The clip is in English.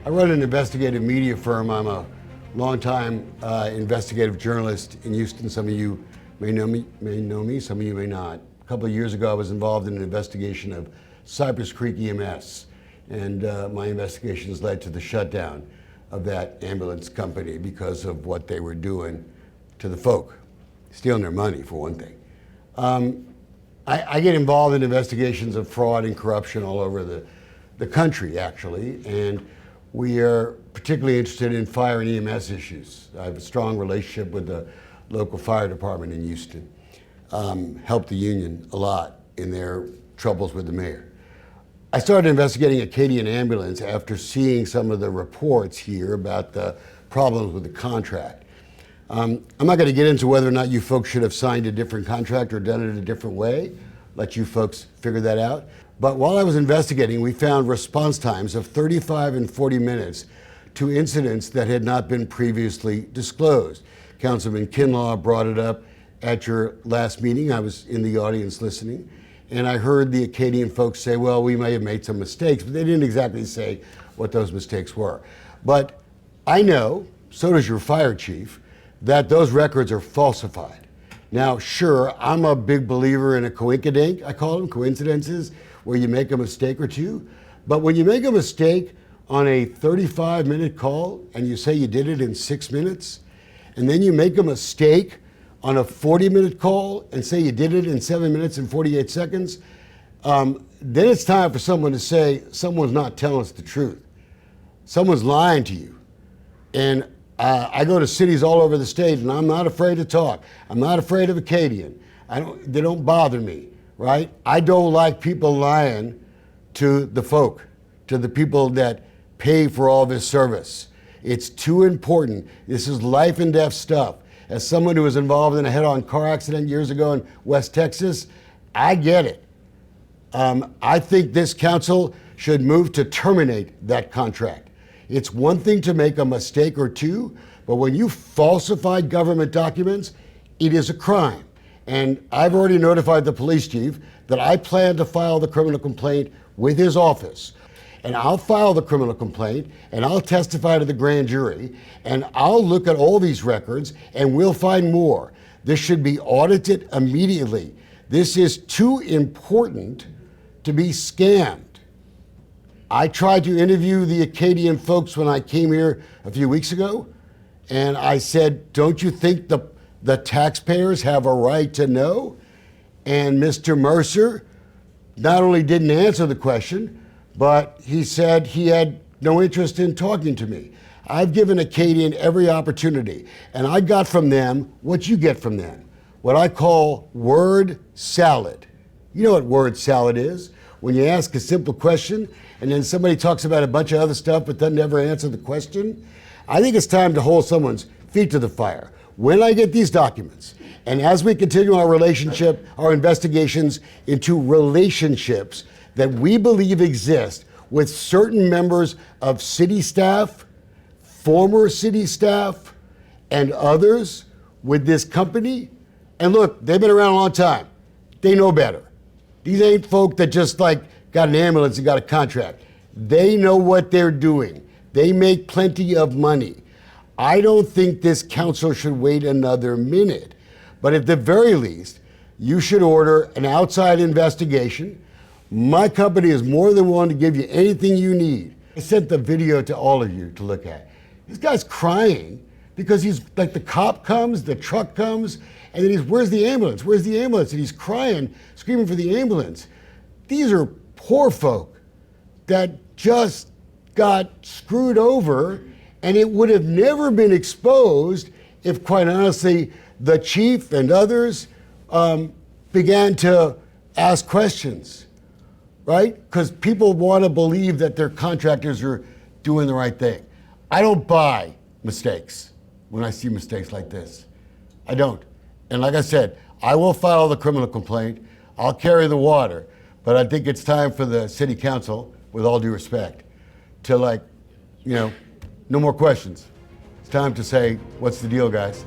I run an investigative media firm. I'm a longtime investigative journalist in Houston. Some of you may know me, some of you may not. A couple of years ago, I was involved in an investigation of Cypress Creek EMS, and my investigations led to the shutdown of that ambulance company because of what they were doing to the folk, stealing their money, for one thing. I get involved in investigations of fraud and corruption all over the country, actually, and we are particularly interested in fire and EMS issues. I have a strong relationship with the local fire department in Houston. Helped the union a lot in their troubles with the mayor. I started investigating Acadian Ambulance after seeing some of the reports here about the problems with the contract. I'm not going to get into whether or not you folks should have signed a different contract or done it a different way. Let you folks figure that out. But while I was investigating, we found response times of 35 and 40 minutes to incidents that had not been previously disclosed. Councilman Kinlaw brought it up at your last meeting. I was in the audience listening, and I heard the Acadian folks say, well, we may have made some mistakes, but they didn't exactly say what those mistakes were. But I know, so does your fire chief, that those records are falsified. Now, sure, I'm a big believer in a coinkydink, I call them, coincidences, where you make a mistake or two. But when you make a mistake on a 35-minute call and you say you did it in 6 minutes, and then you make a mistake on a 40-minute call and say you did it in 7 minutes and 48 seconds, then it's time for someone to say, someone's not telling us the truth. Someone's lying to you. And I go to cities all over the state, and I'm not afraid to talk. I'm not afraid of Acadian. They don't bother me, right? I don't like people lying to the folk, to the people that pay for all this service. It's too important. This is life and death stuff. As someone who was involved in a head-on car accident years ago in West Texas, I get it. I think this council should move to terminate that contract. It's one thing to make a mistake or two, but when you falsify government documents, it is a crime. And I've already notified the police chief that I plan to file the criminal complaint with his office. And I'll file the criminal complaint, and I'll testify to the grand jury, and I'll look at all these records, and we'll find more. This should be audited immediately. This is too important to be scammed. I tried to interview the Acadian folks when I came here a few weeks ago, and I said, don't you think the taxpayers have a right to know? And Mr. Mercer not only didn't answer the question, but he said he had no interest in talking to me. I've given Acadian every opportunity, and I got from them what you get from them, what I call word salad. You know what word salad is? When you ask a simple question, and then somebody talks about a bunch of other stuff but doesn't ever answer the question. I think it's time to hold someone's feet to the fire. When I get these documents, and as we continue our relationship, our investigations into relationships that we believe exist with certain members of city staff, former city staff, and others with this company. And look, they've been around a long time. They know better. These ain't folk that just got an ambulance and got a contract. They know what they're doing. They make plenty of money. I don't think this council should wait another minute, but at the very least, you should order an outside investigation. My company is more than willing to give you anything you need. I sent the video to all of you to look at. This guy's crying because he's the cop comes, the truck comes, and then he's, where's the ambulance? Where's the ambulance? And he's crying, screaming for the ambulance. These are poor folk that just got screwed over, and it would have never been exposed if, quite honestly, the chief and others began to ask questions, right? Because people want to believe that their contractors are doing the right thing. I don't buy mistakes when I see mistakes like this. I don't. And like I said, I will file the criminal complaint. I'll carry the water. But I think it's time for the city council, with all due respect, to no more questions. It's time to say, what's the deal, guys?